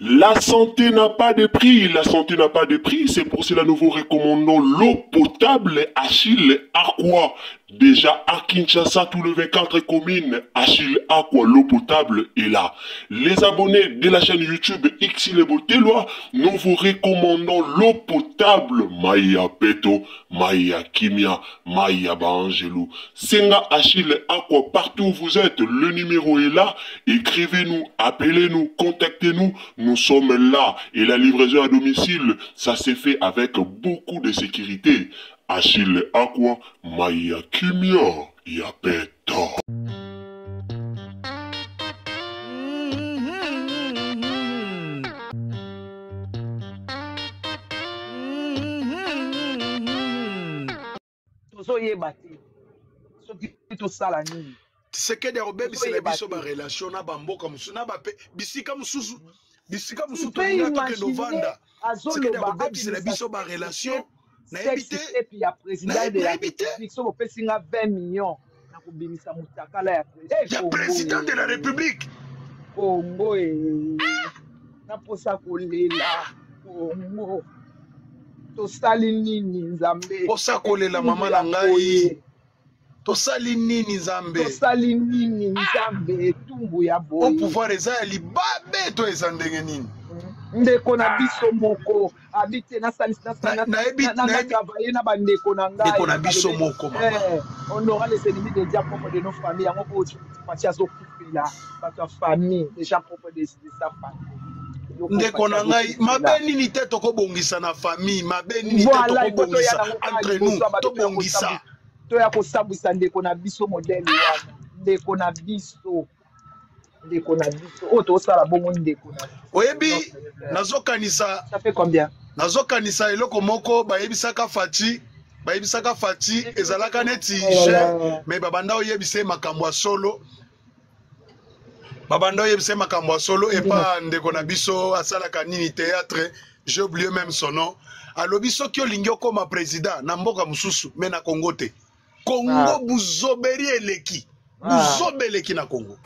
La santé n'a pas de prix, la santé n'a pas de prix, c'est pour cela que nous vous recommandons l'eau potable Achille Aqua. Déjà à Kinshasa, tous les 24 communes, Achille Aqua, l'eau potable est là. Les abonnés de la chaîne YouTube Xile Botelwa, nous vous recommandons l'eau potable Maya Peto, Maya Kimia, Maya Bangelou. Senga Achille Aqua, partout où vous êtes, le numéro est là. Écrivez-nous, appelez-nous, contactez-nous, nous sommes là. Et la livraison à domicile, ça s'est fait avec beaucoup de sécurité. Achille Aqua, Maya Kimia, Yapeto. C'est que des robes, c'est la biso ba relation na bamboka musuna ba pe bisika mususu to ngata ke novanda. C'est que des robes, c'est la biso ba relation. Et puis ya président de la République so pesinga 20 millions na kubimisa mutakala ya président de la République Congo na posa kolela Congo to sali nini nzambe posa kolela mama na ngai to sali nini nzambe tumbu ya boye au pouvoir eza libabe to eza ndenge nini ndeko na biso moko habite na salisa na travailler na bandeko na ngai ndeko na biso moko mama on aura les ennemis de diable propre de nos familles yango ko patia zo kufila bato famille déjà propre de sa famille ndeko na ngai mabe nini te tokobongisa na famille mabe nini te tokobongisa entre nous tobongisa to ya kosabwisa ndeko na biso modèle wana ndeko na biso to sala bongo ndeko na oyebi nazokanisa ça fait combien nazokanisa eloko moko bayebisaka Fati ezalaka neti je mais babanda oyebise makambo ya solo et pas ndeko na biso asalaka nini théâtre j'ai oublié même son nom alobi soki olingi okoma président na mboka mususu mais na Congo te Congo buzoberi eleki buzobeleki na Congo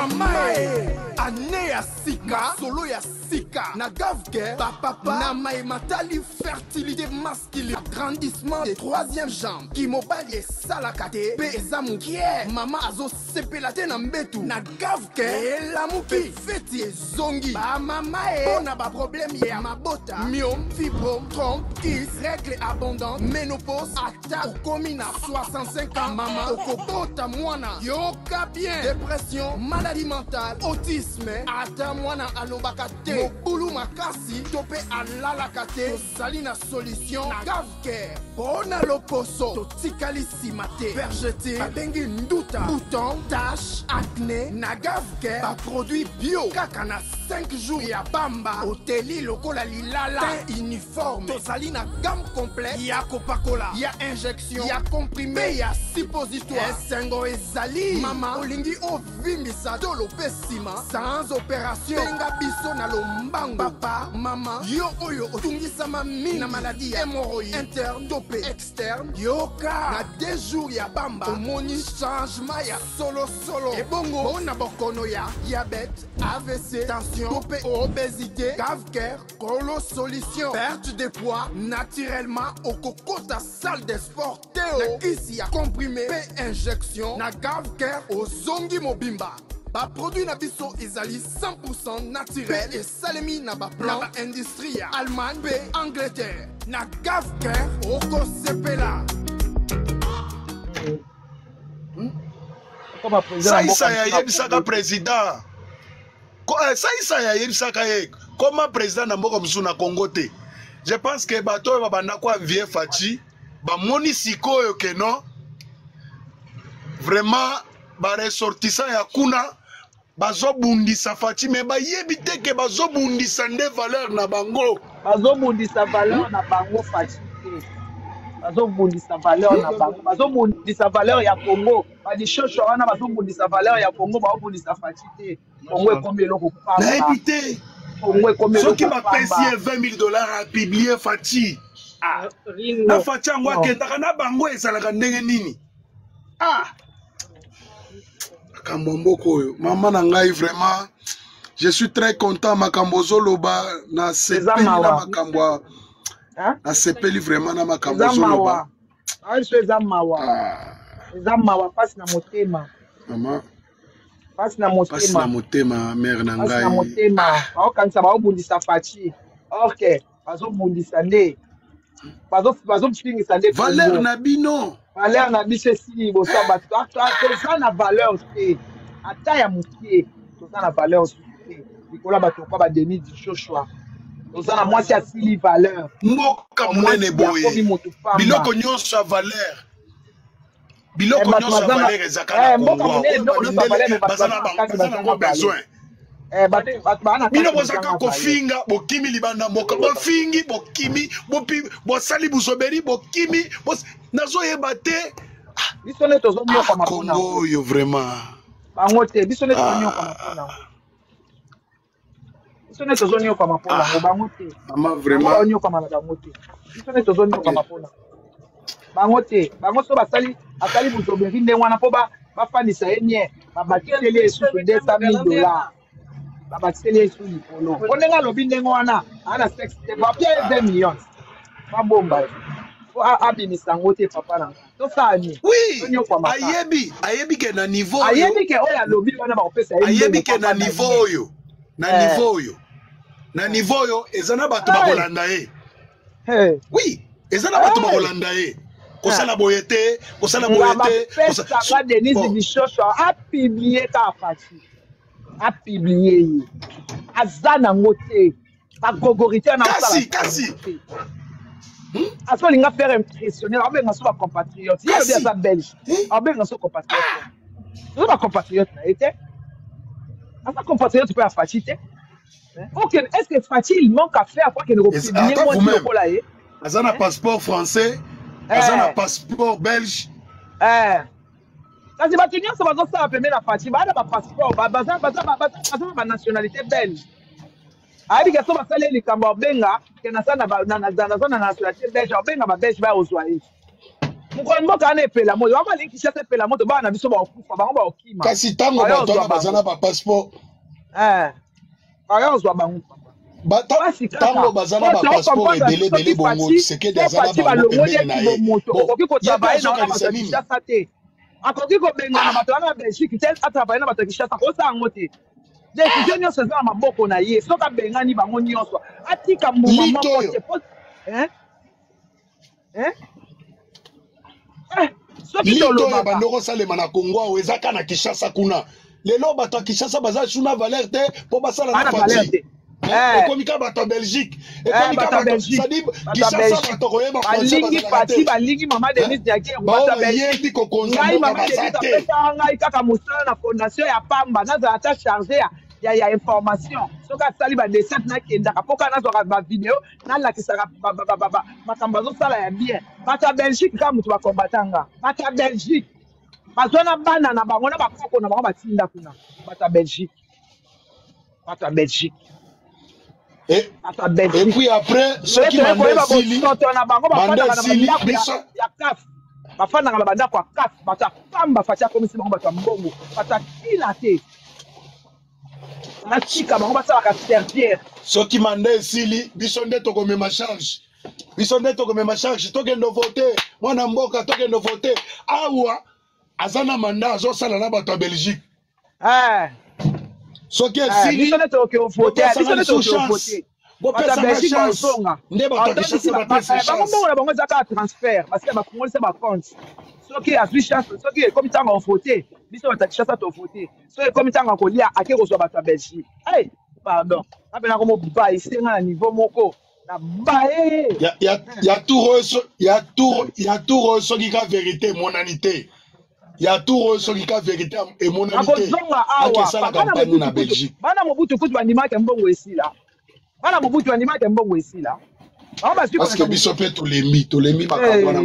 ane ya sika solo ya sika na gavke papa na matali fertilité masculine agrandissement des troisième jambe qui mobali esalaka te pe eza mukie mama azosepela te na mbetu na gavke elamuki feti ezongi bamama mpona baproblème ya mabota myome fibrome trompe kis règle abondante ménopause ata okomi na 65 ans mama okobota mwana yoka bien dépression maladie mentale autisme ata mwana alobaka te mobulu makasi to pe alalaka te tozali na solution na gavcare mpona loposo totikali nsima te vergete babengi nduta bouton tache acné na gavcare baproduit bio kaka na 5 jours ya bamba oteli lokola lilala te uniforme tozali na gamme complet ya kopakola ya injection ya comprimé ya suppositoire esengo ezali mama olingi ovimbisa tolo pe nsima sans opération benga biso na lombango papa mama yo oyo otungisama mingi na maladie ya hémorroïde interne to pe externe yoka na 2 jours ya bamba omoni changement ya solo ebongo mpona bokono ya diabète AVC tension to pe obésité gavcare kolo solution perte de poids naturellement okokota salle de sport teo na kisi ya comprimé pe injection na gavcare ozongi mobimba baproduit na biso ezali 100% naturel et salemi na baplan na baindustrie ya Allemagne pe Angleterre na gavcare okosepela comme président ça isa ya yebisaka président ça isa ya yebisaka ye comme président na mboka musu na Congo te. Je pense que bato babanda kwa vie Faci ba moni sikoyo ke non vraiment ba ressortissant ya kuna bazobundisa Faci mais ba yebi te ke bazobundisa nde valeur na bango bazobundisa valeur na bango Faci bazobundisa valeur na bango bazobundisa valeur ya Congo badishosho wana bazobundisa valeur ya Congo bazobundisa Faci te Congo ekomi eloko pamba na yebi te Congo ekomi eloko soki bapesi $20,000 a publier Faci na Faci yango akendaka na bango ezalaka ndenge nini makambo mboko oyo mama na ngai vraiment je suis très content makambo zoloba na sepeli na makambo na sepeli vraiment na makambo zoloba eza mawa pasi na motema mama pasi na motema mère na ngai pasi na motema baokanisa baobundisa Faci ok bazobundisa nde bazopingisa nde valeur na bino valeur na biso esili liboso ya bato toza na valeur te ata ya mokie toza na valeur te likolo ya bato kwa badeni dishoshwa toza na mwasi asili valeur mboka monene boye biloko nyonso ya valeur biloko nyonso ya valeur ezaka na Congo baza na besoin bino bozaka kofinga bokimi libanda mboka bofingi bokimi bosali buzoberi bokimi nazoyeba te biso ne tozonyoka mapona Congo oyo vraiment bango te biso ne tozonyoka mapona biso ne tozonyoka mapona bango te mama vraiment tozonyoka bango te biso ne tozonyoka mapona bango te bango so basali buzoberi ndenge wana mpo bafandisa ye nie babakiseli esusu $200,000 babakiseli esu likolo po ndenge alobi ndenge wana ana sexe te bapia 2 millions babomba abimisa yango te papa na tosani ayebi ke na niveau ayebi ke oyo alobi wana bakopesa ayebi ke na niveau oyo na niveau oyo eza na bato bakolanda ye oui eza na bato bakolanda ye kosala boye te kosala boye te Denise Bishosho apiblie ka Faci apiblie ye aza nango te bagogorité na kasi asolinga faire impressionner abenga so bacompatriote ye obi aza belge abenga so compatriote so bacompatriote na ye te aza compatriote mpo ya Faci te ok est-ce que Faci il manque à faire pour que ne republie mwasi lokola ye aza na passeport français aza na passeport belge kasi bato nyonso bazosala pembe na Faci baa na bapasseport baza na banationalité belge ayebi ke so basali likambo abenga ke naza na nationalité belge abenga babelge baya ozwa ye mokolo mboka wana epela moto wana balingi Kinshasa epela moto bana na biso baokufa bango baokima kasi ntango bato wana baza na bapasseport baya ozwa bango ntango baza na bapasseport ebele bongo Tshisekedi aza na bango pembeni na ye okoki kotravaye na wana bato ya Kinshasa te akoki kobenga na bato wana ya Belgique te atravaye na bato ya Kinshasa kosala yango te décision nyonso eza na maboko na ye soki abengani bango nyonso atika mbuma moko te soki tolobaka bando kosalema na Congo awo eza kaka na Kinshasa kuna lelo bato ya Kinshasa baza suna valeur te mpo basala na Faci ekomi ka bato ya Belgique ekomi ka bato Kinshasa bato koyeba balingi Faci balingi mama Denise Diakye bato yebi kokonza mboka baza te ngai kaka mosala na fondation ya pamba nazala ata chargé ya information soki asali badescente nakendaka mpo kaka nazwaka bavideo nalakisaka makambo azosala ya bien bato ya Belgique kaka moto bakombatanga bato ya Belgique bazwa na bana na bango na bakoko na bango batinda kuna bato ya Belgique et puis après soki na bango bafandaka na bandako ya CAF bafandaka na bandako ya CAF bato ya pamba Faci akomisi bango bato ya mbongo bato ya kila te atika bango basalaka serviere soki manda esili biso nde tokomema charge tokende vote mwana mboka tokende vote awa aza na manda azosala na bato ya Belgique soki esili bopesa ma chance nde bato ya Kinshasa bapesa chance bango na bango ezaka transfert parce que bakongolisa bacompte soki azwi chance soki ekomi ntango ovote biso bato ya Kinshasa tovote soki ekomi ntango akolia ake kozwa bato ya Belgique pardon apena komo baye senga na niveau moko na baye ya tour oyo soki ka vérité emonani te ya tour oyo soki ka vérité emonani te akesala campagne na Belgique bana mobutu kutu bandimaki mbongo esila bana mobutu bandimaki mbongo esila parce que biso mpe tolembi makambo wana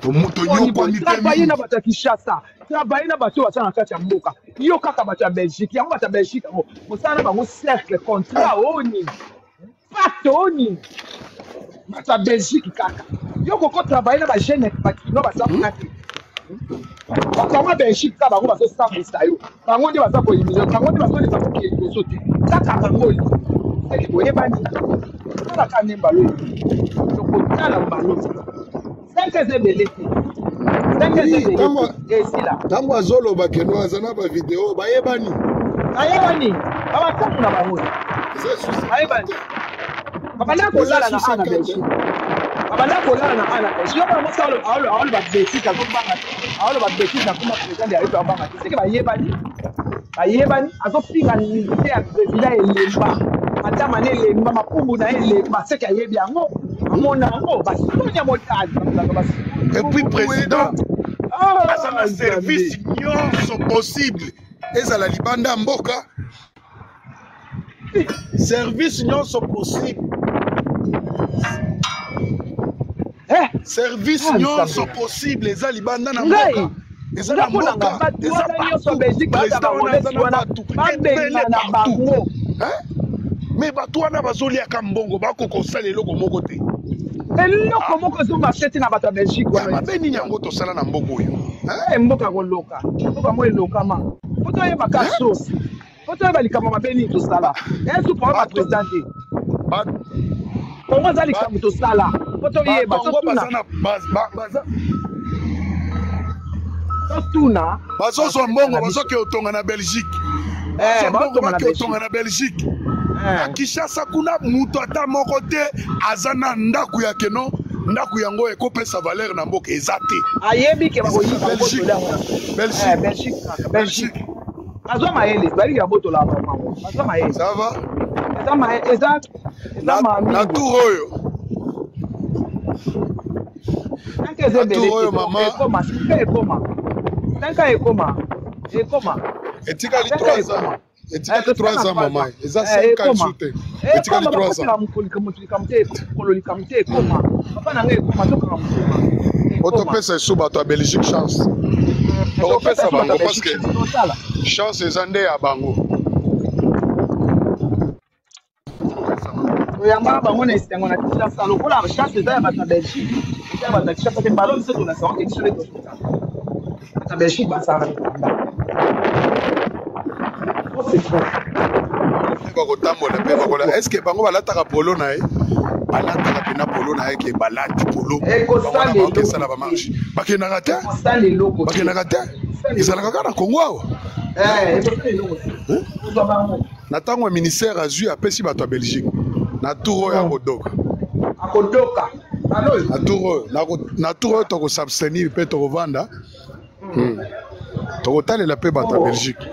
mama tonyokwami travaille na bato ya Kinshasa travaille na bato baza na kati ya mboka yo kaka bato ya Belgique yango bato ya Belgique yango mosala na bango cercle contrat oni pacte oni bato ya Belgique kaka yo koko travaille na bagene bakino basafuna te bato ya Belgique kaka bango bazosambwisa yo bango nde baza koyimisa bango nde bazoleka kokeye liboso te kaka bango seki boyebani tala ka nemba lo tokotala mbalo 5 ezebele te 5 ezebele esila ntango azoloba keno aza na bavideo bayebani babatangu na bango bayebani babanda kolala na ana Belgique babanda kolala na ana Belgique yoka mosa aolo babesika azobanga aolo babesika akoma président ya yeto abanga te seke bayebani azopinga nite ya président elemba madame ne lemba mapumbu na elemba seke ayebi yango amona yango basonia motali et puis président aza na service nyonso possible ezala libanda mboka service nyonso possible service nyonso possible eza libanda na mboka eza na mboka eza partout mais bato wana bazoliaka mbongo bakokosala eloko moko te eloko moko ezomarche te na bato ya Belgique mabe nini yango tosala na mboka oyo mboka koloka mboka mo elokama po toyebaka sosi po toyeba likambo mabe nini tosala esu po baprésident te kongo eza likambo tosala po toyeba totuna bazozwa mbongo bazoke otonga na Belgique otonga na Belgique na Kinshasa kuna mutu ata moko te aza na ndako ya keno ndako yango ekopesa valeur na mboka eza te ayebi ke bakoyiba Belgique azwa mayele baliki ya botola bango azwa mayele ça va eza na tour oyo etikali 3 ans etikali 3 ans mama eza 5 ans joute etikali 3 ans otopesa esu bato ya Belgique chance tokopesa bango parce que chance eza nde ya bango oyamba bango na esengo na Kinshasa lokola chance eza ya bato ya Belgique eza bato ya Kinshasa te balo biso tolasa quelque chose bato ya Belgique basala bakotambola mpe bakola est ce que bango balataka polo na ye balataka mpena polo na ye ke balati polo bakesala bamarshe bakendaka te ezalaka kaka na Kongo awa na ntango ya ministère azwi apesi bato ya Belgique na tour oyo akodoka na tour oyo tokosabstenir mpe tokovanda tokotalela mpe bato ya Belgique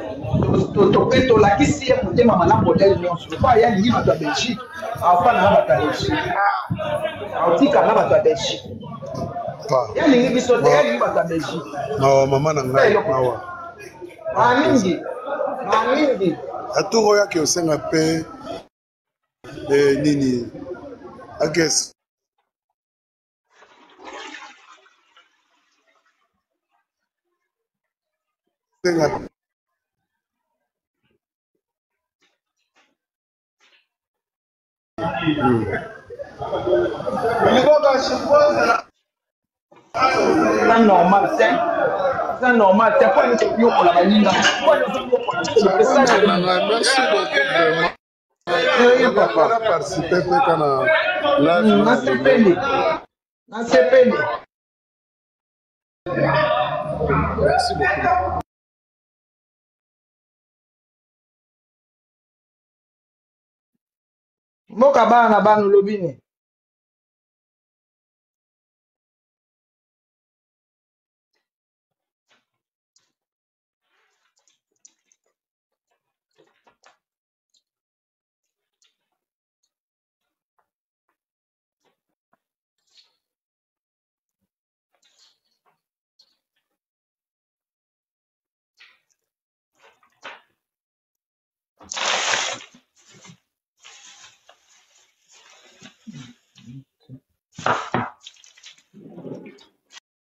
tolakisi ye motema malamu modele nyonso lokola alingi bato ya Belgique afana na bato ya Belgique aotika na bato ya Belgique yalingi biso te yalingi bato ya Belgique mama na ngai awa mamingi atour oyo ake osenga mpe nini akesi c'est normal, c'est normal. C'est quoi le truc pour la vanille? Merci beaucoup. On a participé quand merci beaucoup. Mboka bana banu lobini.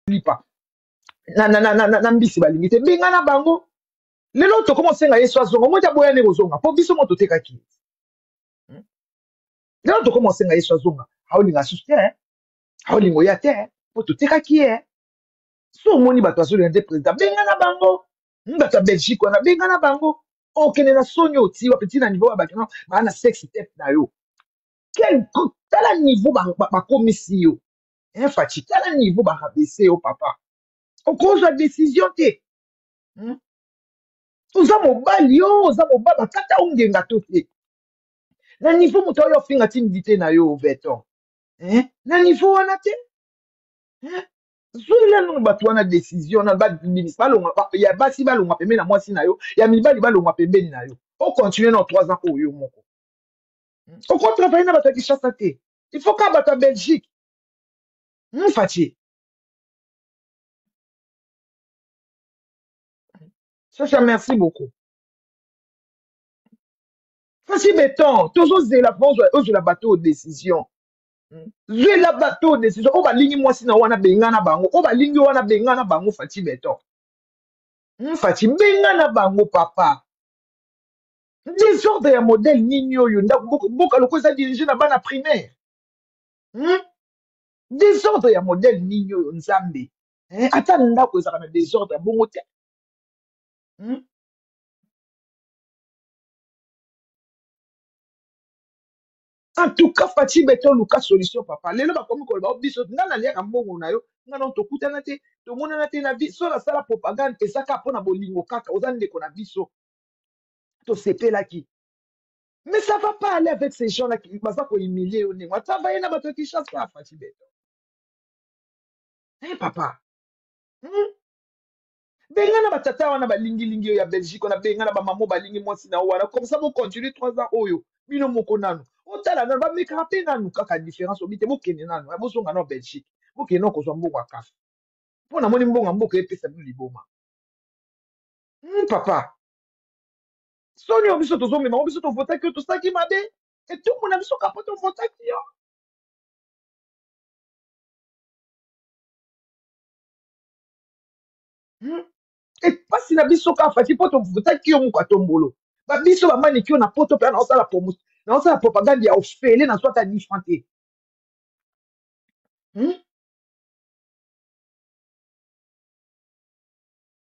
Lipa. Na mbisi balingi te benga na bango. Lelo to commencer nga yeso azonga mo boya ne kozonga po biso mo toteka ki. Lelo to commencer nga yeso azonga. Haolinga suste, haolingo ya te, po toteka ki e. So moni bato azoli nde president benga na bango. Bato Belgique wana benga na bango. Okene na sonyo ti wa petit na niveau ba bakino ba na sex step na yo. Quel tala niveau ba komisi yo. Fati tala niveau ba rabese yo papa. Au cause de la décision te. Oza mobali yo, oza mobali bakata ungenga to te. Na niveau moto yo finga timidité na yo veton. Na niveau wana te. Zula no bato wana décision na ba ministre balonga ya basi balonga pembeni na mwasi na yo, ya mibali balonga pembeni na yo. O continuer dans 3 ans oyo moko. O ko travailler na bato ki chassa te. Il faut ka bato Belgique. Fati. Sacha, merci beaucoup. Facile béton, toujours la France, la bateau décision. Zwe la bateau décision. O ba lingi mwasi na wana benga na bango. O ba lingi wana benga na bango fati béton. Fati benga na bango papa. Désordre ya modèle nini oyo mboka loko eza dirigé na bana primaire. Désordre ya modèle nini oyo nzambe. Ata ndako ezaka na désordre bongo te. En tout cas, Fati Beton Luka solution papa. Lelo ba komi ko ba biso ngana lia mbongo na yo. Ngana to kutana te, to mona te na biso la sala propagande ezaka pona bolingo kaka ozande ko na biso. To sepela ki. Mais ça va pas aller avec ces gens là qui baza ko humilier au nez. Ça va y na bato ki chasse pas Fati Beton. Papa. Benga na batata wana balingi lingi yo ya Belgique na benga na ba mamo balingi mwasi na wana comme ça vous continuer 3 ans oyo. Bino moko nanu. Otala na ba meka pe nanu kaka différence obite bokene nanu. Bozonga na Belgique. Bokene no kozwa mbongo akafa. Pona moni mbongo mboka epesa bino liboma. Papa. Soni obiso tozo mema obiso to vota ki to saki mabe. Et tout mon abiso kapote to vota ki yo. Et pas si na biso ka fati poto vota ki yo mu kwa tombolo. Ba biso ba mani ki yo na poto pe na osala promotion. Na osala propagande ya ofele na soit à différenter.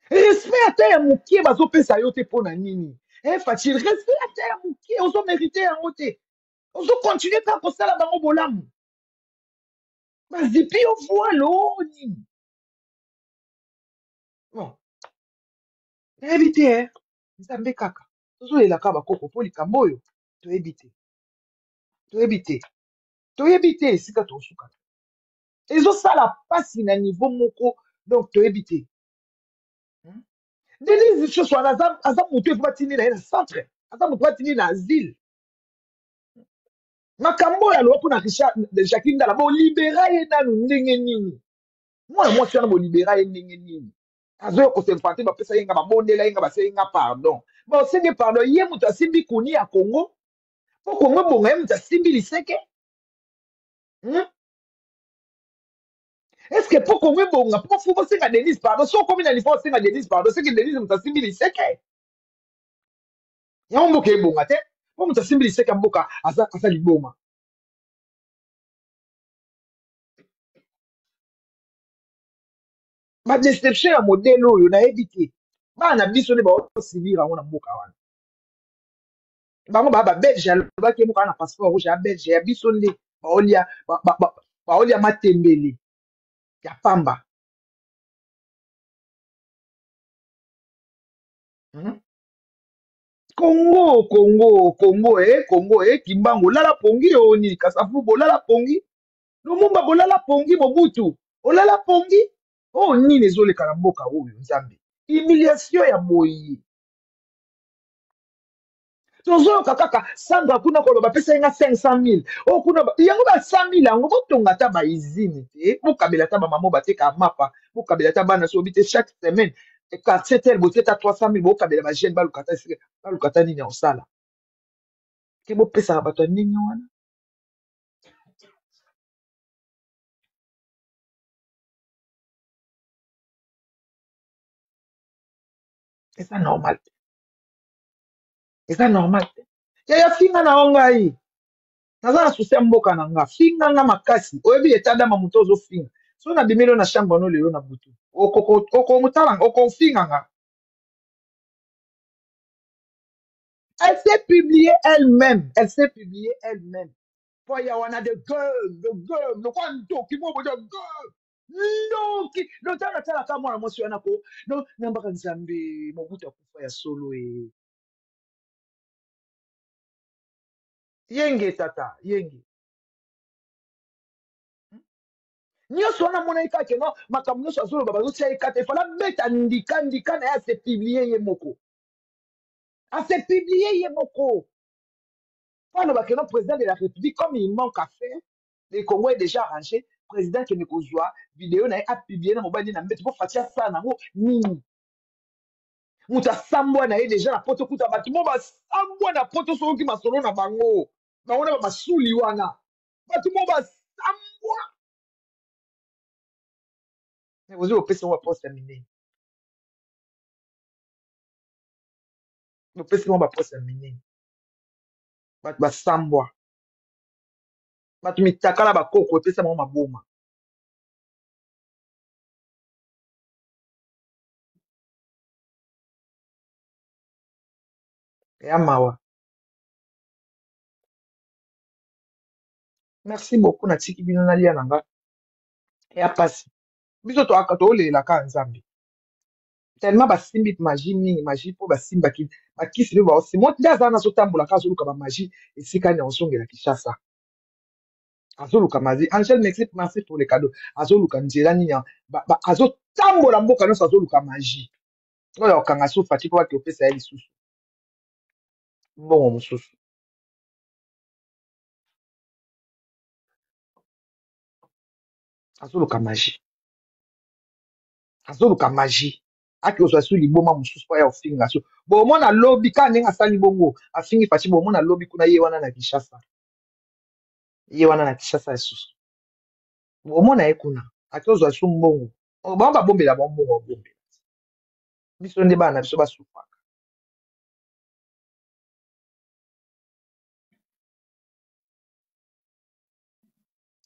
Respect à terre moukié bazo pesa yo te pona nini. Fati respect à terre moukié ozo mériter en ote. Ozo continuer ta kosala bango bolamu. Bazipi yo voilo nini. Bon. Éviter nzambe kaka. Ozo lelaka bakoko po likambo oyo. To éviter. To éviter. To éviter esika to suka. Ezo sala pasi na niveau moko donc to éviter. Denise Joshua aza mutu epo batindi na ye na centre. Aza mutu batindi na asile. Makambo ya lopo na Richard de Jacqueline Dala bo libéra ye nanu ndenge nini. Mwana mwasi wana bo libéra ye ndenge nini. Azo ko se mfante ba pesa yenga ba bondela yenga ba se yenga pardon. Ba senge pardon ye mutu asimbi kuni ya Congo. Po Congo bonga ye mutu asimbi liseke. Est-ce que pour Congo bonga po fu bo senga Denise pardon so komi na lifo senga Denise pardon c'est que Denise mutu asimbi liseke. Ya mboka bonga te. Po mutu asimbi liseke mboka asa liboma. Ba deception ya modèle oyo na éviter. Bana biso ne ba osibira ngona mboka wana. Bango ba Belge ba ke mboka na passeport rouge ya Belge ya biso nde ba olia matembele ya pamba. Congo, Kimbango, Lala Pongi, Oni, Kasafu, Bolala Pongi, Lumumba, Bolala Pongi, Mobutu, Olala Pongi, oh, ni les ole Karamboka, oh, Nzambi. Humiliation ya boyi. Tozo kaka, Sandra, kuna kolo, bapesa nga 500,000. Oh, kuna, yango ba 100,000, yango botonga ta ba izini, kabela ta ba mamo bateka mapa, kabela ta bana so bite chaque semaine. Et quand c'était le beauté à 300,000, bo kabela ba jeune balukata nini en sala. Ke bo pesa ba to nini wana. C'est ça normal. C'est ça normal. Ya finga na ongai. Naza na susi mboka na nga. Finga nga makasi. Oyebi etada mamuto zo finga. So na bimelo na chambre no lelo na butu. Oko mutala, oko finga nga. Elle s'est publiée elle-même. Elle s'est publiée elle-même. Pour y avoir de gueule, le kwanto, qui m'a dit gueule. Non, qui, non, t'as la caméra, moi, sur un accord. Non, n'a pas nzambe, mon bout à kufa ya solo et. Yenge, tata, yenge. Nyonso wana mona ikake no makambo nyonso azolo baba zotia ikate fala beta ndika na ya se publier ye moko. A se publier ye moko. Pendant que le président de la République, comme il manque à faire, le Congo est déjà arrangé, président qui ne kozwa vidéo na a publié na mobile na mbeti pour fatia ça na ngo nini. Muta sambwa na ye déjà na poto kuta batu mo ba sambwa na poto so ki masolo na bango. Na ona ba masuli wana. Batu mo ba sambwa. Mais vous avez pensé on va pas terminer. Vous pensez on va pas terminer. Batu ba sambwa. Batu mitakala ba koko pesa mo maboma. Et amawa. Merci beaucoup na tiki bino na lia nanga. Et à passer. Biso to akato le la ka nzambi. Tellement basimbi magie mingi magie po basimba ki bakisi be ba osi mo ndaza na so tambola ka zoluka ba magie esika ni onsongela Kinshasa. Azoluka magie. Angel merci pour les cadeaux. Azoluka nzela ni azo tambola mboka no azoluka magie. Oya okanga so fati po ke opesa ya lisusu. Mbongo mususu. Azoluka magie. Azoluka magie. Aki ozo asu liboma mususu po ya ofinga so. Bo mona lobby ka nenga sali bongo afingi fati bo mona lobby kuna ye wana na Kinshasa. Ye wana na Kinshasa lisusu. Bo mona ye kuna. Aki ozo asu mbongo. O ba bombe la mbongo bombe. Biso nde bana biso basupa.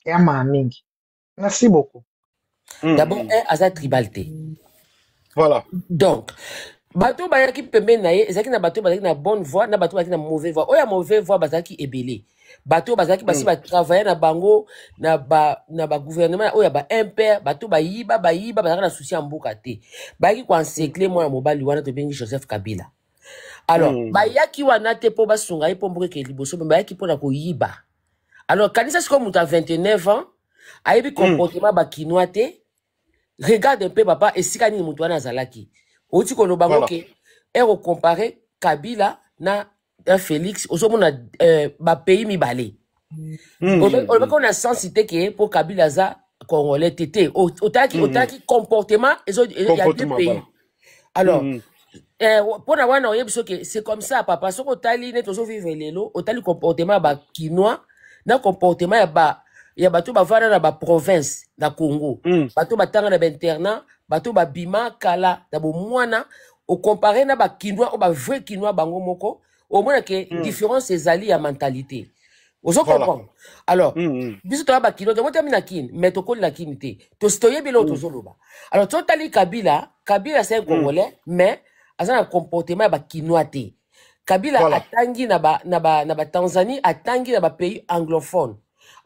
Ya mingi. Merci beaucoup. D'abord, aza tribalité. Voilà. Donc, bateau bayaki pembe na ye, ezaki na bateau bazaki na bonne voie, na bateau bazaki na mauvaise voie. Oya mauvaise voie bazaki ebele. Bateau bazaki basi ba travailler na bango na ba gouvernement oya ba impère, bateau bayiba bazaki na souci mboka te. Bayaki ko encercler moi mobali wana to bengi Joseph Kabila. Alors, bayaki wana te po basunga ye po mboka ke liboso, bayaki po na ko yiba. Alors, Kanisa c'est comme tu as 29 ans, ayebi comportement ba kinois te. Regarde un peu papa et si kani mutwana zalaki. Oti ko no bango ke ero comparer Kabila na Félix osomona ba pays mibale. On a sensité que pour Kabila za congolais tété otaki comportement il y a deux pays. Alors pour na wana oyebiso que c'est comme ça papa soko tali net ozo vivre lelo otali comportement ba kinois na comportement ya bato bavana na ba province na Congo. Bato batanga na ba internat, bato ba bima kala na bo mwana au comparé na ba kinois ou ba vrai kinois bango moko au moins que différence ezali ya mentalité. Vous comprenez? Alors, biso to ba kinois to termine kin, mais to ko la kinité. To stoye bilo to zoloba. Alors to tali Kabila c'est un Congolais mais asa un comportement ba kinois te. Kabila atangi na ba Tanzanie, atangi na ba pays anglophone.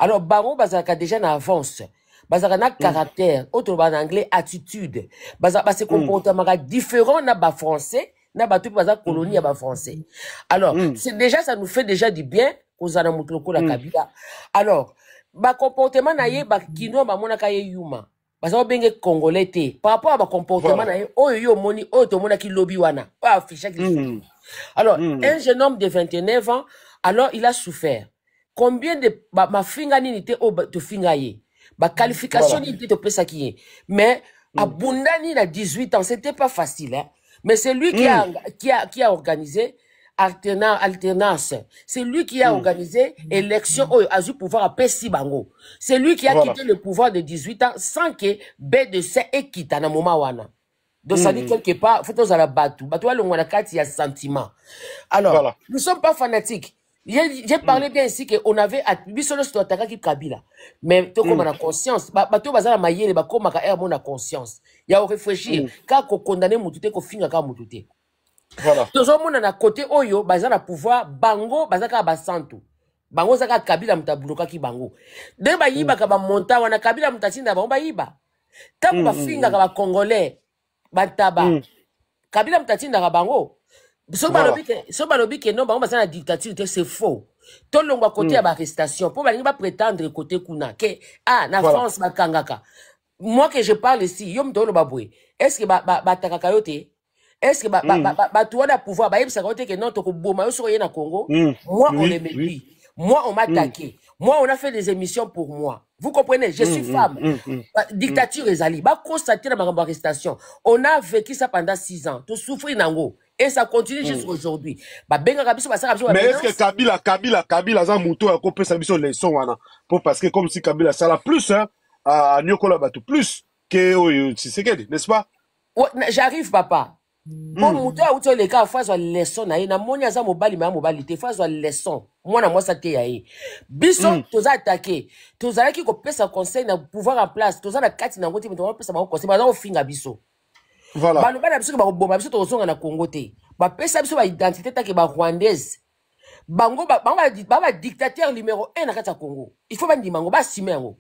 Alors, Baron Bazaka déjà na avance. Bazaka na caractère, autre en anglais attitude. Bazaka se comportement différent na ba français, na bato baza colonie ya ba français. Alors, c'est déjà ça nous fait déjà du bien kozana mutu lokola Kabila. Alors, ba comportement na ye ba kino ba mona ka ye yuma. Baza benge congolais te. Par rapport à ba comportement na ye oyo yo moni oyo to mona ki lobby wana. Pas afficher ki. Alors, un jeune homme de 29 ans, alors il a souffert. Combien de ma finga ni te o to finga ye. Ba qualification ni te pesa ki ye. Mais Abundani à 18 ans, c'était pas facile, hein. Mais c'est lui qui a organisé alternance. C'est lui qui a organisé élection au pouvoir à Pessi Bango. C'est lui qui a quitté le pouvoir de 18 ans sans que BDC ait quitté à moment wana. Donc ça dit quelque part, faut que la battu. Battu à l'onguanakati, il y a sentiment. Alors, nous ne sommes pas fanatiques. J'ai parlé bien ici qu'on avait Bisolo Stotaka qui Kabila. Mais tout comme on a conscience, bateau bazala mayele ba comme ka mon a conscience. Il y a réfléchir quand qu'on condamne mutute ko finga ka mutute. Voilà. Toujours mon na côté oyo bazala pouvoir bango bazaka ba santo. Bango zaka Kabila mutabloka ki bango. De ba yiba ka ba monta wana Kabila mutatinda ba yiba. Tant ba finga ka ba congolais bataba. Kabila mutatinda ka bango. So balobi que non, la dictature, c'est faux. Tout le monde à côté à l'arrestation. Pour pas prétendre côté kuna. Que, na France, ma kangaka. Moi que je parle ici, yom tolo baboué. Est-ce que takakayote? Est-ce que tu as pouvoir, que non, toko boma, yo soye na Congo? Moi, on les mépris. Moi, on m'a attaqué. Moi, on a fait des émissions pour moi. Vous comprenez? Je suis femme. Dictature ezali. Ba constater dans ma arrestation. On a vécu ça pendant 6 ans. Tu souffres nango. Et ça continue jusqu'aujourd'hui. Mais est-ce que Kabila a mouton à couper sa mission leçon parce que comme si Kabila ça la plus à Nyokola Batu plus que n'est-ce pas? J'arrive papa. Bon mouton a outé les cas fois leçon na monia za mobali ma mobali te fois leçon. Moi na moi ça te yaé. Bison toza attaqué. Toza qui ko pesa conseil na pouvoir en place. Toza na kati na ngoti mais toza pesa ba conseil ba finga biso. Voilà. Ba lobana biso ba bomba biso tozonga na Congo te. Ba pesa biso ba identité ta ke ba rwandaise. Bango ba dictateur numéro 1 na kati ya Congo. Il faut ba ndimango ba simengo.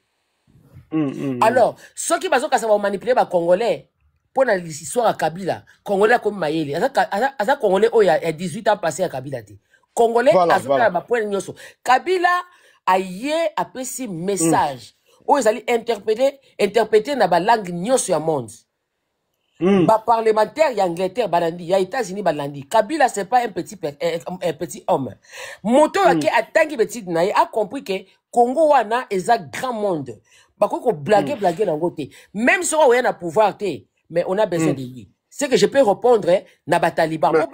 Alors, ceux qui bazoka ça va manipuler ba congolais pour la histoire à Kabila, congolais comme Mayele. Asa congolais oh il y a 18 ans passé à Kabila te. Congolais azoka ba point nyoso. Kabila aye après ces messages. Oh ils allaient interpréter na ba langue nyoso ya monde. Ba parlementaire y a Angleterre balandi y a États-Unis balandi. Kabila c'est pas un petit homme. Moto qui a tangi petit naï a compris que Congo wana est un grand monde. Ba ko blaguer dans côté. Même si on a pouvoir té, mais on a besoin de lui. C'est que je peux répondre na ba taliban. Bon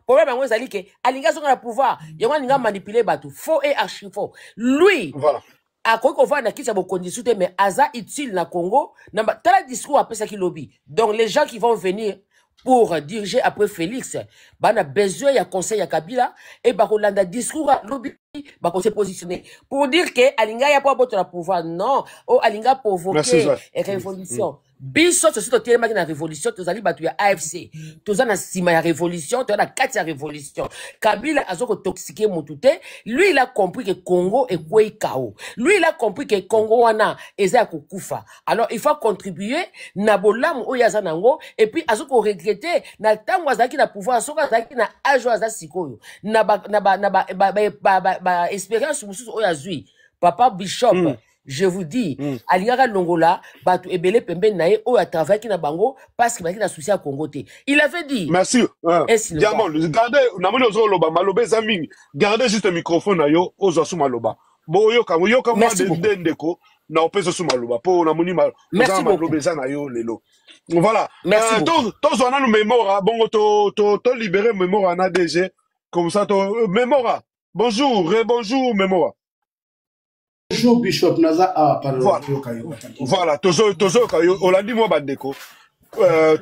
problème on zali que alinga son na pouvoir, y a nga manipuler batu faux et archi faux. Lui voilà. A quoi qu'on voit na kisa bo condition mais aza utile na Congo na tala discours après ça qui lobby. Donc les gens qui vont venir pour diriger après Félix, bah on a besoin ya conseil ya Kabila et bah on a discours lobby bah on s'est positionné pour dire que alinga ya pas boto pouvoir non, oh alinga provoquer révolution. Biso c'est surtout tellement na révolution tozali batu ya AFC tozana sima ya révolution tozana kati ya révolution Kabila azoko toxiquer mutute lui il a compris que Congo est quoi chaos lui il a compris que Congo wana eza kukufa alors il faut contribuer na bolamu oyaza nango et puis azoko regretter na tango azaki na pouvoir soka azaki na ajo aza sikoyo na expérience mususu oyazui papa Bishop je vous dis, Aliara Longola, Batu Ebele Pembe Nae, ou à travailler qui na bango, parce qu'il a souci à Congo. Il avait dit. Merci. Diamant, gardez, gardez juste le microphone, yo, aux osou maloba. Bon, yo, comme moi, d'endeko, na opé sous maloba. Pour na moni mal. Merci beaucoup. Voilà. Merci beaucoup. Tous on a nos mémoires, bon, to libérer mémoire en ADG. Comme ça, mémoire. Bonjour, bonjour, mémoire. Bonjour Bishop Naza voilà tozo kayo olandi mo bandeko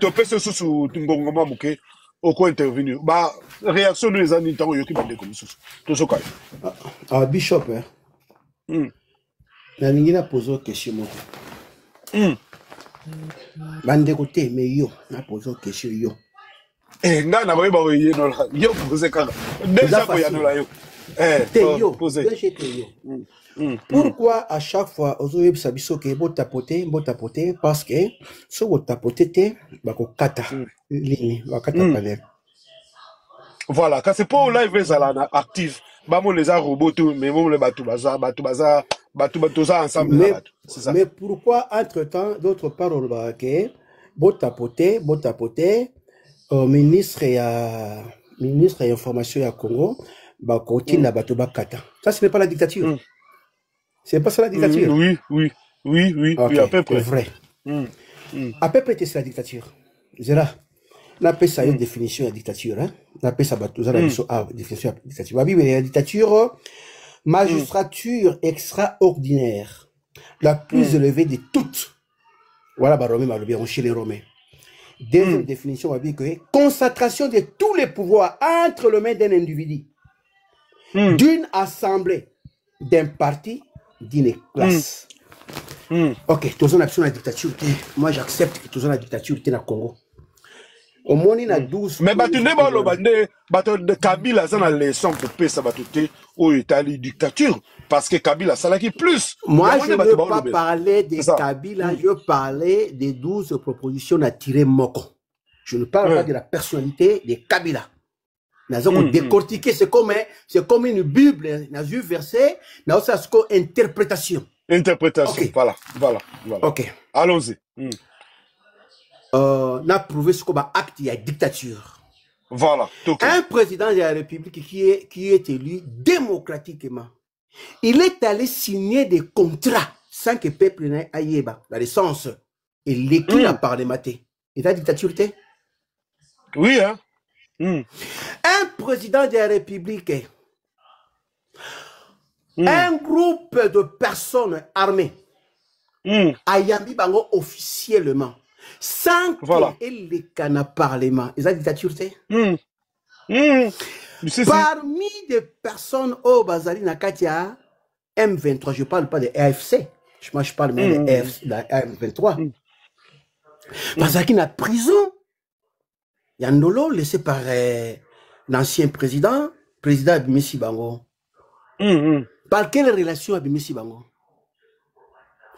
to pese susu ngongoma muke oko intervenir ba réaction nous les ani tango yoki bandeko susu tozo kayo Bishop na ningina poser question moko bandeko te mais yo na poser question yo nga na ba yeno yo poser kaka déjà ko yanola yo poser pourquoi à chaque fois aux autres sabiso que bo tapoter parce que so bo tapoter te bako kata ligne bakata panel Voilà, quand c'est pour live les ala actif, bah moi les a robots tout, mais moi les bateau ensemble là, c'est ça. Mais pourquoi entre-temps, d'autre part, on va que beau tapoter, ministre et information à Congo, bah continue la bateau kata. Ça ce n'est pas la dictature. C'est pas ça la dictature. Oui, Okay, à peu près. C'est vrai. À peu près c'est la dictature. Zera. On appelle ça une définition de la dictature. Hein? On appelle ça définition de la dictature. La dictature, magistrature extraordinaire, la plus élevée de toutes. Voilà, bah, Romain Malobé, chez les Romains. Deuxième définition, on va dire que concentration de tous les pouvoirs entre les mains d'un individu, d'une assemblée, d'un parti, d'une classe. Ok, tous on a la dictature. Moi, j'accepte que tous on a la dictature dans le Congo. Au moins, il y a 12. Mais bateau de Kabila, ça n'a les sons de paix, ça va tout au Italie dictature. Parce que Kabila, ça l'a qui plus. Moi, je ne veux pas parler de Kabila, je parlais des 12 propositions à tirer Moko. Je ne parle pas de la personnalité de Kabila. Nous avons décortiqué, c'est comme une Bible, nous avons vu verset, nous avons interprétation. Interprétation, okay. Voilà. Ok. Allons-y. On a prouvé ce qu'on a acte de dictature. Voilà. Un président de la République qui est élu démocratiquement, il est allé signer des contrats sans que le peuple n'ait aïeba, dans le sens, il l'écrit la parlementaire. Et la dictature, oui, hein. Un président de la République, un groupe de personnes armées, a yambi bango officiellement, sans qu'il y ait un parlement. Et la dictature, parmi des personnes au Bazali Nakatia, M23, je ne parle pas de AFC, moi je parle même de M23. Parce qu'il y a une prison, Yandolo, laissé par l'ancien président Abimisi Bango. Par quelle relation Abimisi Bango?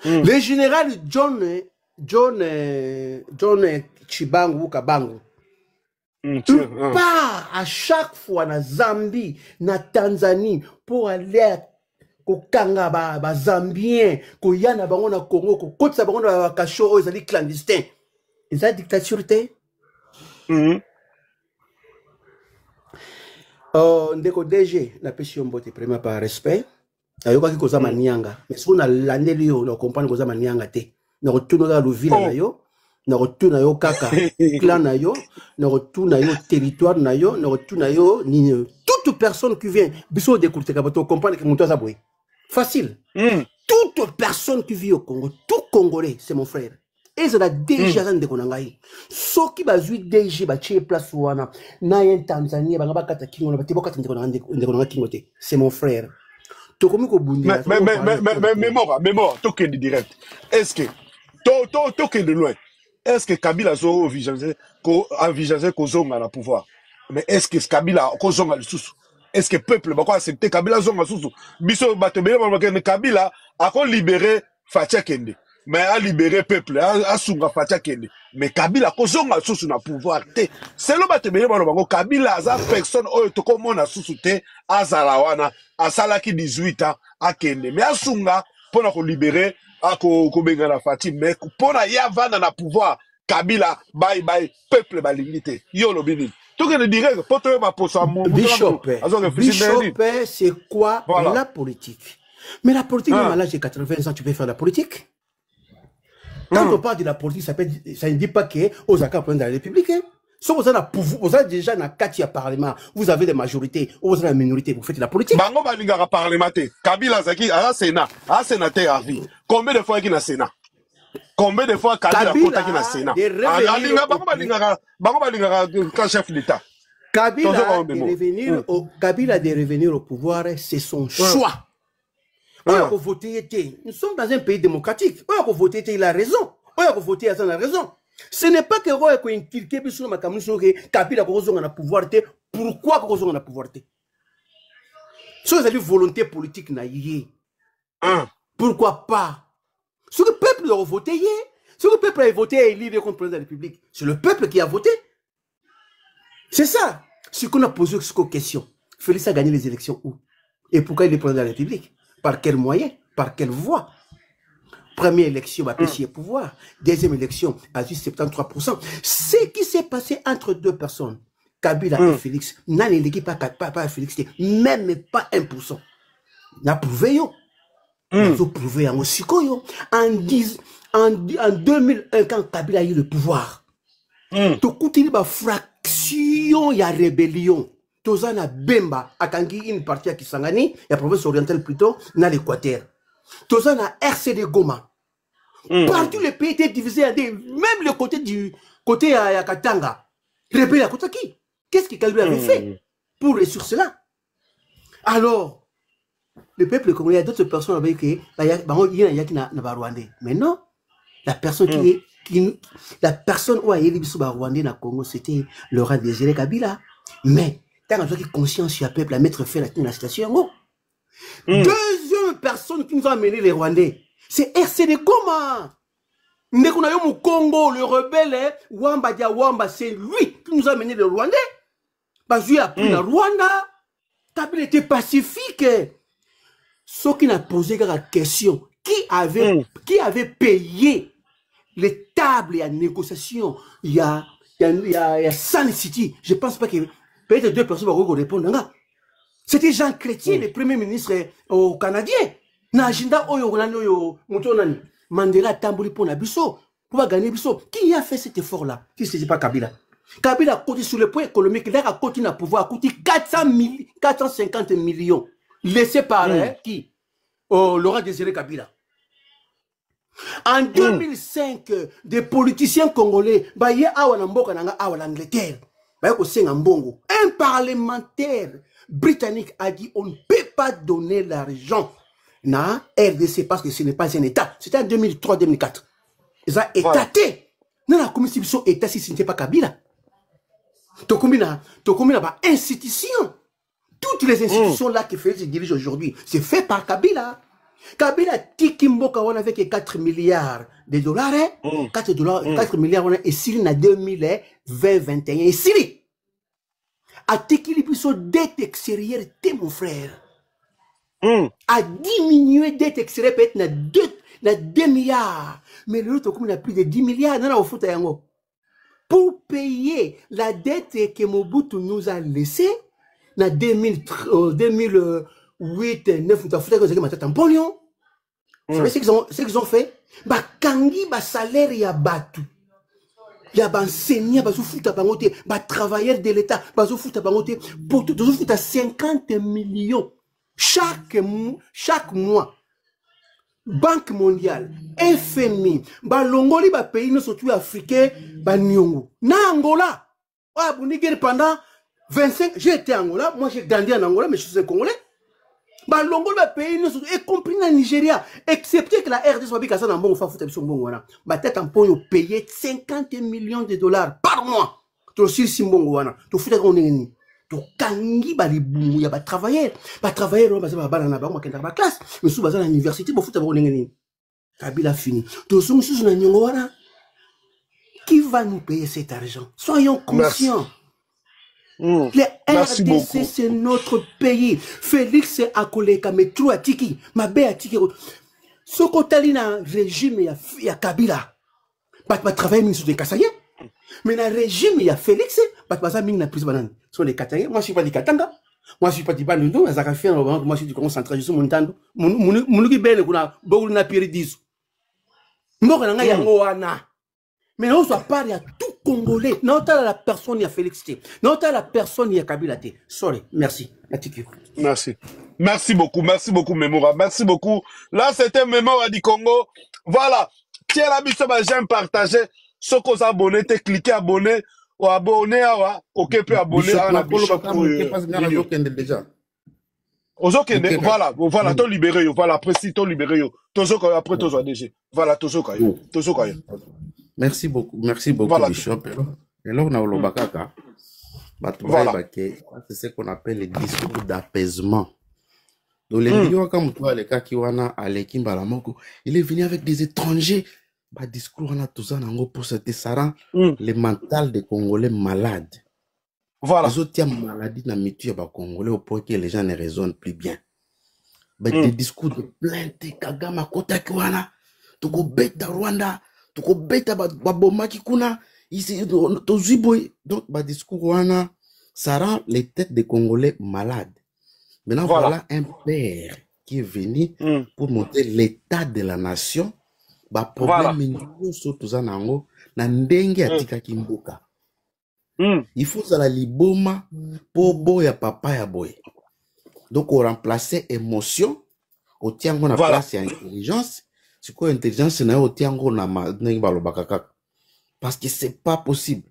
Le général John Chibangu Kabangu. Il part à chaque fois na Zambie, na Tanzanie pour aller au Kanga ba Zambien, ko yana bango na Congo, ko kotsa bango na kasho o ezali clandestin. Et ça dictature té? Ndeko DG na pesi mbote premier par respect. Ayoka ki koza manianga. Mais si on a landeli yo, on comprend koza manianga té. Na retourner dans le ville na yo. Na retourne na yo kaka clan na yo, na retourne na yo territoire na yo, na retourne na yo ni toute personne qui vient biso découvrir kabato comprendre que mon toza boy facile. Toute personne qui vit au Congo, tout Congolais, c'est mon frère. Et ça a déjà de konangai. So qui bazui DG ba tie place wana na en Tanzanie ba ngaba kata kingo na batiboka tande konanga kingote. C'est mon frère. To komi ko bundi. Mais mort, to ken direct. Est-ce que to ken de loin? Est-ce que Kabila a envisagé qu'on a pouvoir? Mais est-ce que Kabila a le sous? Est-ce que le peuple va accepter Kabila a sous? Kabila a libéré Fatia Kende. Mais a libéré le peuple, a sunga Fatia Kende. Mais Kabila a sous na pouvoir. C'est le Kabila a personne a sous a Zalawana, a Salaki 18 ans, a Kende. Mais a sunga pour libérer ako bengana Fati, mais pour ya vana na pouvoir Kabila bye peuple balingité yo lo bini tout que dire pour toi ma posa Bishop c'est quoi la politique? Mais la politique même à l'âge de 80 ans tu peux faire la politique. Quand on parle de la politique ça ne dit pas que aux accords de la République si vous avez déjà un quartier parlement, vous avez des majorités, vous avez la minorité, vous faites de la politique. Bango balingara parlementaire. Kabila Zaki à la Sénat, à sénateur à vie. Combien de fois qu'il a Sénat? Combien de fois Kabila qui a Sénat? Bango balingara quand chef d'État. Kabila de revenir au pouvoir, c'est son choix. On a voté, nous sommes dans un pays démocratique. On a voté, il a raison. On a voté, il a raison. Ce n'est pas que Roy a inculqué sur ma commission que Kabila a la pouvoir. Pourquoi a la pouvoir? Si vous avez une volonté politique, pourquoi pas? Si le peuple a voté, si le peuple a voté et élire contre le président de la République, c'est le peuple qui a voté. C'est ça. Ce qu'on a posé comme question, Félix a gagné les élections où? Et pourquoi il est président de la République? Par quel moyen? Par quelle voie? Première élection, il a pris le pouvoir. Deuxième élection, a eu 73%. Ce qui s'est passé entre deux personnes, Kabila et Félix, n'a l'équipe pas Félix, même pas 1%. Il a prouvé, yo. Il a prouvé en Osiko, yo. En 2001, quand Kabila a eu le pouvoir, tout il y a fraction, il y a rébellion. Tozana Bemba, a Kangi, une partie à Kisangani, la province orientale plutôt, dans l'Équateur. Tozana RCD Goma. Partout le pays était divisé en deux, même le côté à Katanga. Rébellion à côté qui? Qu'est-ce que Kabila avait fait pour réussir cela? Alors, le peuple congolais, il y a d'autres personnes avec qui il y a qui n'a pas rwandais. Mais non, la personne la personne où il y a eu rwandais dans le Congo, c'était Laurent Désiré Kabila. Mais, tant qu'il y a conscience, il y a peuple à mettre fin à la situation. Deuxième personne qui nous a amené les Rwandais, c'est RCD Goma. Mais qu'on a eu au Congo, le rebelle, Wamba Dia Wamba, c'est lui qui nous a amené les Rwandais. Parce qu'il a pris la Rwanda. Kabila était pacifique. Ce qui n'a posé la question, qui avait payé les tables à négociation? Il y a Sun City. Je ne pense pas que peut-être deux personnes vont répondre. C'était Jean Chrétien, le premier ministre au Canadien. Na agenda Mandela Tambouli pour Nabiso, pour gagner Biso. Qui a fait cet effort-là? Si ce n'est pas Kabila. Kabila a coté sur le point économique, il a coté à pouvoir coûter 450 millions. Laissé par qui? Laurent Désiré Kabila. En 2005, des politiciens congolais, un parlementaire britannique a dit on ne peut pas donner l'argent na RDC parce que ce n'est pas un État. C'était en 2003-2004. Ils ont étaté. Dans la commission État si ce n'était pas Kabila. Tokomina institution. Toutes les institutions là qui Félix dirige aujourd'hui, c'est fait par Kabila. Kabila Tikimboka on avec 4 milliards de dollars. 4 milliards on a ici en 2020-21 ici. A Tikili Biso dette extérieure mon frère. A diminué dette extérieure peut-être na 2 milliards. Mais l'autre comme il a plus de 10 milliards dans la foot yango. Pour payer la dette que Mobutu nous a laissée en 2008, 2009, nous avons fait un pognon. Vous savez ce qu'ils ont fait? Bah, kangi, bah, salaire, il y a battu. Il y a enseignant, bah, fouta bangote, bah, travailleur de l'État, bah, fouta bangote, pour tout, fouta 50 millions chaque mois. Banque mondiale, FMI, bah, l'Ongoli, bah, pays, nous surtout africains, bah, Nyongo. Na Angola. Ah, vous n'avez pendant 25, j'ai été à Angola, moi j'ai grandi en Angola, mais je suis congolais. Bah, l'Angola pays, y compris dans le Nigeria, excepté que la RD soit bien cassée dans le bon, bah, peut-être un peu payer 50 millions de dollars par mois. Tu as aussi wana. Tu fais qu'on est tu kangi ba les boum, il y a pas travailler. Pas travailler, on va se battre dans la classe. Mais sous bazar à l'université, pour foutre on est Kabila fini. Tu sommes sous un wana. Qui va nous payer cet argent? Soyons conscients. Les RDC, c'est notre pays. Félix a collé comme trou à Tiki. Ma belle à Tiki. Ce côté là, régime, il y a Kabila. Pas travailler sur les Kassaïens. Mais dans le régime, il y a Félix. Pas de mine na prise banane. Sur les Katanga. Moi, je suis pas du Katanga. Moi, je suis pas du Bandoundo. Moi, je suis du concentré. Je suis Montando. Mon qui belle, beaucoup na péridis. Moi, je suis Yangoana. Mais on soit pas, il y a tout Congolais. Non, t'as la personne, il y a Félix. Non, t'as la personne, il y a Kabila. Sorry, merci. Merci. Merci beaucoup, Mémora. Merci beaucoup. Là, c'était Mémora du Congo. Voilà. Tiens, la mission, j'aime partager. Ce qu'on s'abonne, t'es cliqué abonner, ou abonner, ok, peut abonner à la déjà. Voilà, t'as libéré, voilà, après si t'as libéré, après t'as déjà. Voilà, t'as Merci beaucoup, voilà. Bishop. Et là, on a le Bakaka. C'est ce qu'on appelle les discours d'apaisement. Donc, les vidéos, comme toi, les cas qui wana à l'équipe Balamoko, il est venu avec des étrangers. Bah, discours, on a tout ça, pour se rend le mental des Congolais malades. Voilà. Les autres maladie na mitu ya ba Congolais au point que les gens ne raisonnent plus bien. Mais des discours de plainte Kagame kota kiwana, tuko beta Rwanda, tuko beta babomaki kuna, ici to ziboy. Donc ba discours wana ça rend les têtes des Congolais malades. Maintenant voilà un père qui est venu pour montrer l'état de la nation, ba problème nyonso toza nango na ndenge atikaki mboka. Il faut la liboma pour boya papa ya boy. Donc on remplacer émotion au tiango na place ya intelligence. C'est quoi intelligence na au tiango na ndenge balobaka kaka. Parce que c'est pas possible.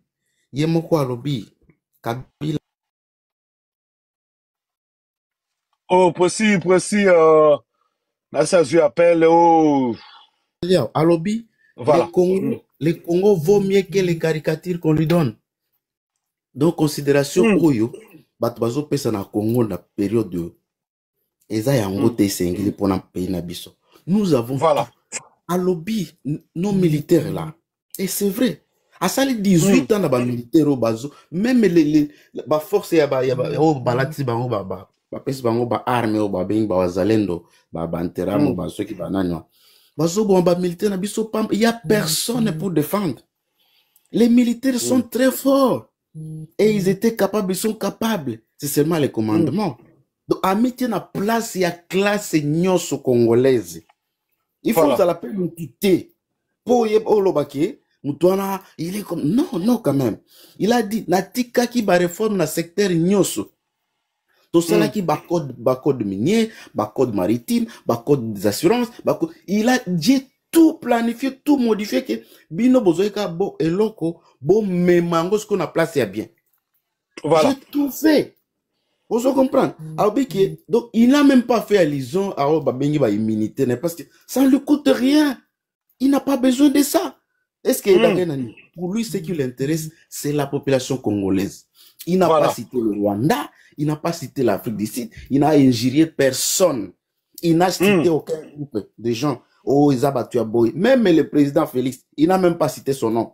Yemoko alobi Kabila. Oh précis na ça je appelle oh alobi voilà. Les Congo vaut mieux que les caricatures qu'on lui donne. Donc considération oyo bato bazo pesa na Congo na période de eza yango te sengeli pona pays na biso. Nous avons à lobby nos militaires là et c'est vrai à sali 18 ans na ba militaires au bazo même les ba force ya ba o balati bango ba pesa bango ba armée o ba bing ba wazalendo ba banteramo ba ceux qui bananyo bazo bon ba militaire na biso pam il y a personne pour défendre. Les militaires sont très forts. Et ils étaient capables, ils sont capables. C'est seulement les commandements. Donc, à mettre en place, il y a classe nyoso congolaise. Il faut que la paix nous quitter. Pour Olobake, Moutouana, il est comme. Non, quand même. Il a dit, Natika qui va réforme dans le secteur nyoso. Tout ça qui va code minier, code maritime, code des assurances, il a dit tout planifié, tout modifié que Bino Bozoeka Bo et Loco. Bon, mais mango, ce qu'on a placé bien. Voilà. J'ai tout fait. Vous comprenez? Alors, donc, il n'a même pas fait allusion à immunité, parce que ça ne lui coûte rien. Il n'a pas besoin de ça. Est-ce qu'il a rien à dire? Pour lui, ce qui l'intéresse, c'est la population congolaise. Il n'a pas cité le Rwanda, il n'a pas cité l'Afrique du Sud, il n'a injurié personne. Il n'a cité aucun groupe de gens. Oh, ils ont battu à Boy. Même le président Félix, il n'a même pas cité son nom.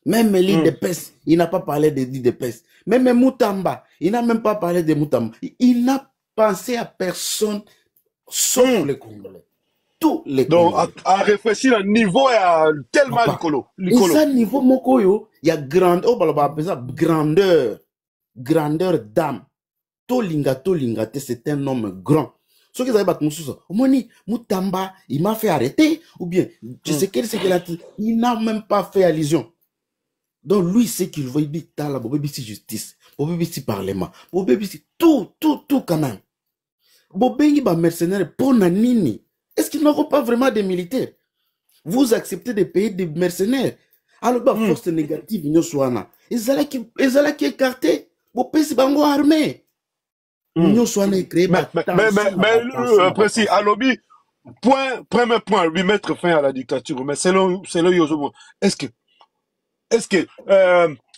Même l'île de Pes, il n'a pas parlé de l'île de Pes. Même Moutamba, il n'a même pas parlé de Moutamba. Il n'a pensé à personne sauf les Congolais. Tous les Congolais. Donc, à réfléchir à niveau tellement licolo. Et ça, niveau Mokoyo, il y a grandeur, grandeur d'âme. Tolinga, c'est un homme grand. Ce qu'ils avaient battu Moussoussa, Moutamba, il m'a fait arrêter, ou bien, tu sais quel c'est qu'il a dit, il n'a même pas fait allusion. Donc lui, c'est qu'il veut dire, t'as la bobébi justice, bobébi parlement, bobébi tout quand même. Bobébi ba mercenaire pour nanini. Est-ce qu'ils n'auront pas vraiment des militaires? Vous acceptez de payer des mercenaires. Alors, bah, force négative, nous soyons. Ils allaient qui écarter. Bobébi bango armé. Nous soyons créés. Mais, précis, à lobby, premier point, lui mettre fin à la dictature. Mais c'est le Yozobo. Est-ce que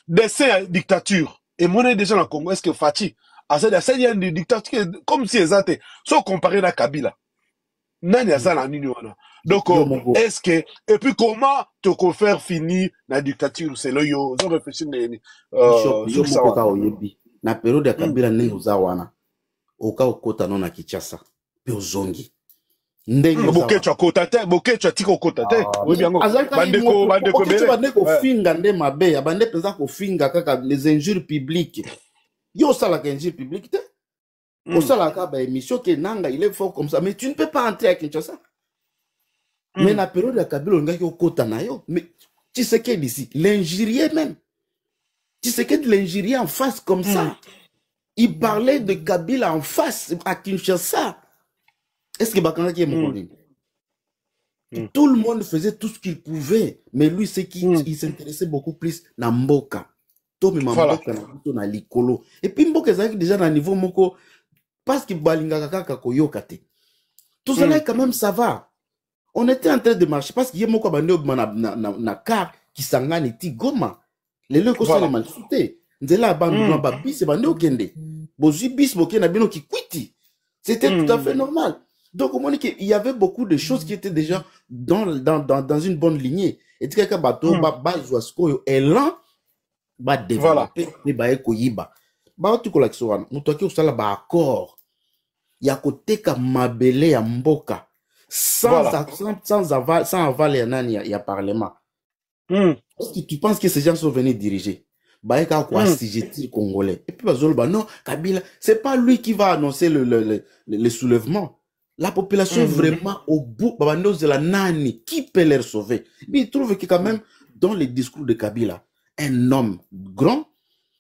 dessin à dictature et monnaie déjà dans le Congo, est-ce que Fati a cette dictature comme si ils étaient sans comparer à Kabila? Nani a ça la donc est-ce que et puis comment te faire finir la dictature? C'est le yo on réfléchit sur ça na période ya Kabila nini uzawana oka okota non na Kinshasa pe ozongi boke tu akota te boke tu atiko kota te oui bien bandeko bandeko finga nde mabe bande penza ko finga kaka les injures publiques yo sala ka injure publique te au sala ka ba émission que nanga il est fort comme ça mais tu ne peux pas entrer à Kinshasa mais na période ya Kabila ngaki okota na yo mais tu sais que d'ici l'injurier même tu sais que de l'injurier en face comme ça il parlait de Kabila en face à Kinshasa. Est-ce que Bakanga qui est mon collègue? Tout le monde faisait tout ce qu'il pouvait, mais lui, c'est qu'il s'intéressait beaucoup plus à Mboka. Na likolo. Et puis Mboka, c'est déjà dans le niveau Moko, parce que Balinga Kaka Koyokate. Tout ça là, quand même, ça va. On était en train de marcher, parce qu'il y a Moko na car qui s'engane ti Goma. Les locaux sont les malfoutés. Nzela Bandou Babis, c'est Bandou Kende. Bozu bis Bokena Bino qui quittent. C'était tout à fait normal. Donc, on dit qu'il y avait beaucoup de choses qui étaient déjà dans une bonne lignée. Et tu sais que bateau, élan, développer, les baé koyiba. baoti kolakisa wana moto aki kosala baaccord ya koteka mabele ya mboka sans aval ya nani ya parlement. Est-ce que tu penses que ces gens sont venus diriger baeka ko assujettir congolais et puis bazoloba non Kabila c'est pas lui qui va annoncer le soulèvement. La population vraiment au bout babandos de la nani qui peut les sauver. Mais il trouve que quand même dans les discours de Kabila un homme grand,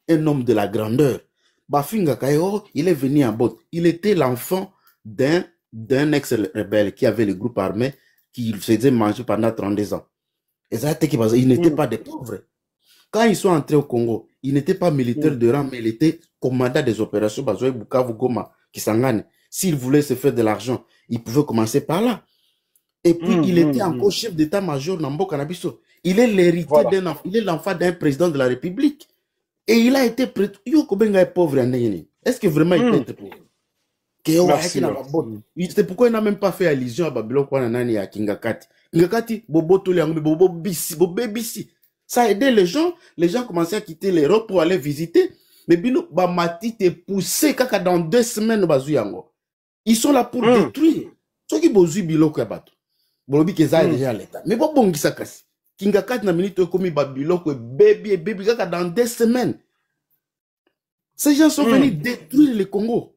un homme de la grandeur. Bafinga Kayo, il est venu en botte. Il était l'enfant d'un ex-rebelle qui avait le groupe armé qui faisait manger pendant 32 ans. Et ça a été qu'il n'était pas des pauvres. Quand ils sont entrés au Congo, il n'était pas militaire de rang, mais il était commandant des opérations Bazoé, Bukavu, Goma, Kisangani. S'il voulait se faire de l'argent, il pouvait commencer par là. Et puis, il était encore chef d'état-major Nambo Kanabiso. Il est l'héritier il est l'enfant d'un président de la République. Et il a été prêt. Yokobenga est pauvre. Est-ce que vraiment il peut être pauvre? C'est pourquoi il n'a même pas fait allusion à Babylon Kwananani à Kingakati. Kingakati, Bobo Toliango, Bobo Bissi, Bobo Bissi. Ça a aidé les gens. Les gens commençaient à quitter l'Europe pour aller visiter. Mais Bino, Bamati te poussé kaka dans 2 semaines Bazouyango. Ils sont là pour détruire. Ce qui bozu biloko ya bato. Bolobi keza déjà l'état. Mais bon bon ça kasi. Kingakati na minute komi babiloko baby kaka dans 2 semaines. Ces gens sont venus détruire le Congo.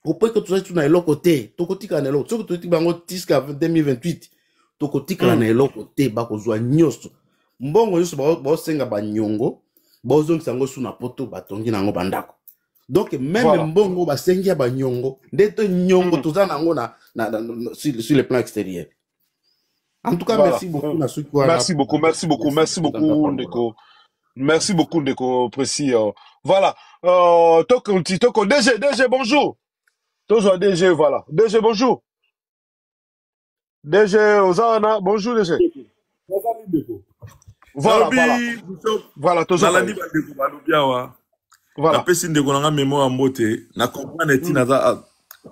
Au point que tu sais tu na eloko te, tokotika na eloko. Ce que tu dis bango tiska 2028. Tokotika na eloko te bakozwa nyoso. Mbongo yoso ba senga ba nyongo, ba ozongi sango suna poto batongi nango bandako. Donc même mbongo ba sengi ba nyongo, ndeto nyongo toza nango sur le plan extérieur. En tout cas, merci beaucoup. Merci beaucoup, Ndeko. Merci beaucoup, Ndeko, précis. Voilà. Toko, DG, bonjour. Toujours DG, voilà. DG, bonjour. DG, Ozana, bonjour, DG. Voilà, voilà, toujours. Voilà. Napesi ndeko nanga mémoire mbote na comprendre tina za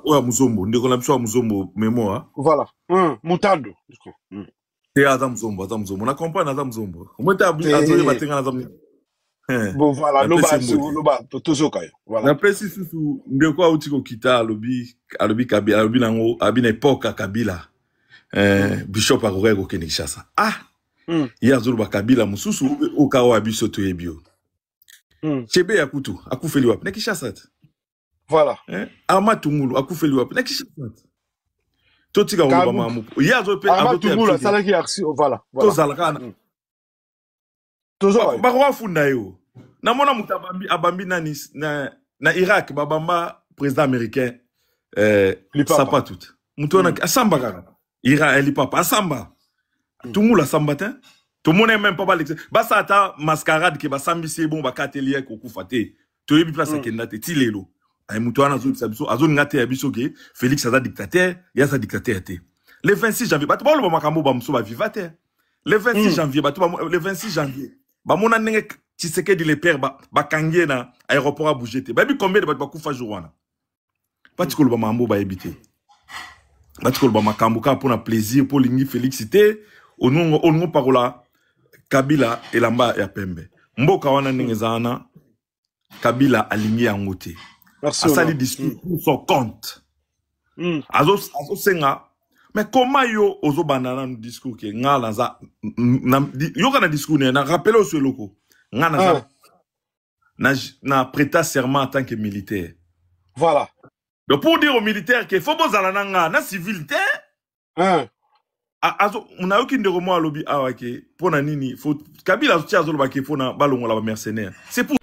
oya muzombo ndeko na biso wa muzombo mémoire. Voilà. Mutando. Te aza muzombo na comprendre aza muzombo. Ometa azoye batenga na za. Bon voilà, loba toujours kayo. Voilà. Napesi susu ndeko auti ko kita alobi Kabila alobi nango abi na époque Kabila. Bishop akore ko Kinshasa. Ya zulu ba Kabila mususu okawa abiso to yebio. Chebe ya kutu akufeli wapi na Kinshasa. Voilà. Amatungulu akufeli wapi na Kinshasa. Totika woloba mamu. Yazo pe Amatungulu salaki action voilà. Tozalakana. Tozo ba kwa funda yo. Na mona mutabambi abambi na Irak babamba président américain sapa tout. Mutona asamba kaka. Ira eli papa asamba. Tungulu asamba te. Tout le monde n'est même pas balé. Basa ata mascarade qui ba sambisi bon ba katelier ko kufate. To yebi place kendate tilelo. Ay muto ana zo biso azo ngate ya biso ke Félix aza dictateur, ya sa dictateur te. Le 26 janvier, bato ba lo makambo ba muso ba vivate. Le 26 janvier, bato le 26 janvier. Ba mona ndenge Tshisekedi le père ba kangie na aéroport a bougé te. Ba bi combien de bato ba kufa jour wana. Pati ko lo ba mambo ba ebité. Pati ko lo ba makambo ka pour na plaisir pour lingi Félix te. Onungo parola Kabila elamba ya pembe. Mboka wana ningezana Kabila alingi yango te. Asali discours pour son compte. Azo senga. Mais comment yo ozo banana no discours ke ngala za yo kana discours na rappelé au loko. Ngana za na prêta serment en tant que militaire. Voilà. Donc pour dire aux militaires que faut bozala na civil te. Azo una yoki ndeko mo alobi awake pona nini faut Kabila tia zo lobaki pona balongo la mercenaire. C'est pour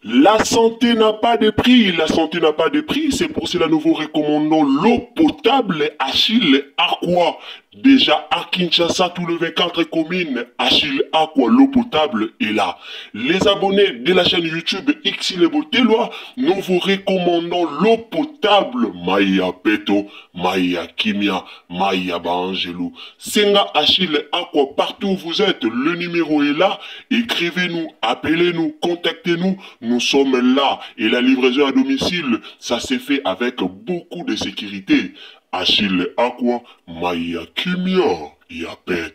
La santé n'a pas de prix, la santé n'a pas de prix, c'est pour cela nous vous recommandons l'eau potable Achille Aqua. Déjà à Kinshasa, tout le 24 communes, Achille Aqua, l'eau potable est là. Les abonnés de la chaîne YouTube Xilebo Teloa, nous vous recommandons l'eau potable Maya Peto, Maya Kimia, Maya Bangelou. Senga Achille Aqua, partout où vous êtes, le numéro est là. Écrivez-nous, appelez-nous, contactez-nous. Nous sommes là et la livraison à domicile, ça s'est fait avec beaucoup de sécurité. Achille Aqua, Maya Kimia, Yapet.